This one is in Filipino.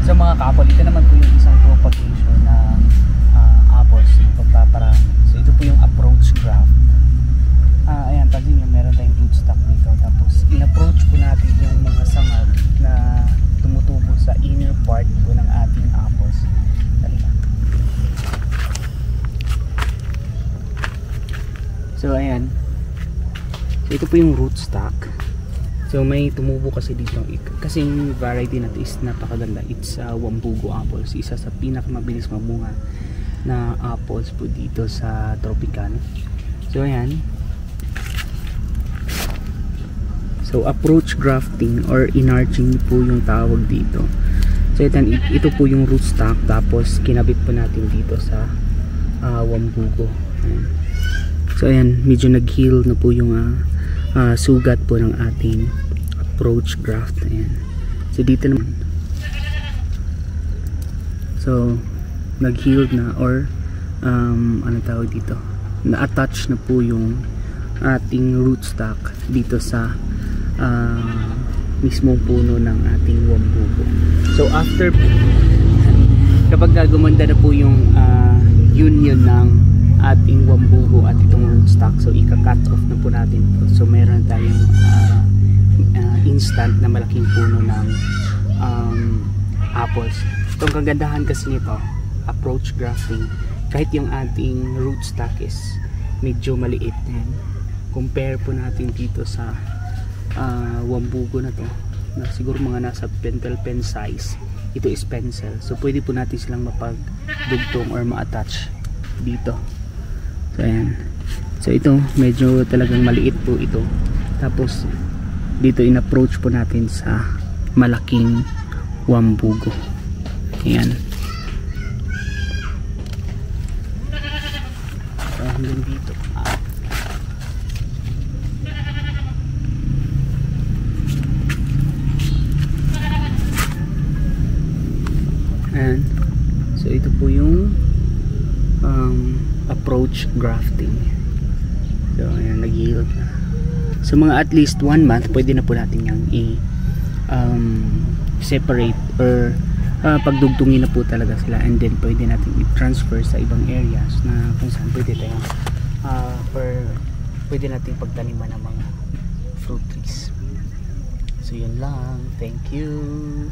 So mga kapal, ito naman po yung isang propagation ng apples, yung pagpaparami. So ito po yung approach graft. Ayan, pansin nyo, meron tayong rootstock dito. Tapos in-approach po natin yung mga sangag na tumutubo sa inner part po ng ating apples. Talika. So ayan. So ito po yung rootstock. So may tumubo kasi dito. Kasi yung variety na ito is napakaganda. It's Wambugo apples. Isa sa pinakamabilis mamunga na apples po dito sa Tropicana. So ayan. So approach grafting or inarching po yung tawag dito. So ito po yung rootstock. Tapos kinabit po natin dito sa Wambugo. Ayan. So ayan, medyo nag-heal na po yung sugat po ng ating approach graft. Ayan. So dito naman, so nag-heal na or ano tawag dito, na-attach na po yung ating rootstock dito sa mismong puno ng ating Wambugo. So after kapag gumanda na po yung union ng ating Wambugo at itong rootstock, so ika-cut off na po natin po. So meron tayong instant na malaking puno ng apples. Itong kagandahan kasi nito, approach grafting, kahit yung ating rootstock is medyo maliit, compare po natin dito sa Wambugo na to, na siguro mga nasa pentel pen size. Ito is pencil, so pwede po natin silang mapagdugtong or ma-attach dito. So ayan. So ito medyo talagang maliit po ito. Tapos dito in-approach po natin sa malaking Wambugo. Ayan. So hanggang dito. Ayan. So ito po yung approach grafting. So ayan, nag-yield na. So mga at least 1 month pwede na po natin yung separate or pagdugtungin na po talaga sila, and then pwede natin i-transfer sa ibang areas na kung saan pwede tayong or pwede natin pagtaniman ng mga fruit trees. So yun lang, thank you.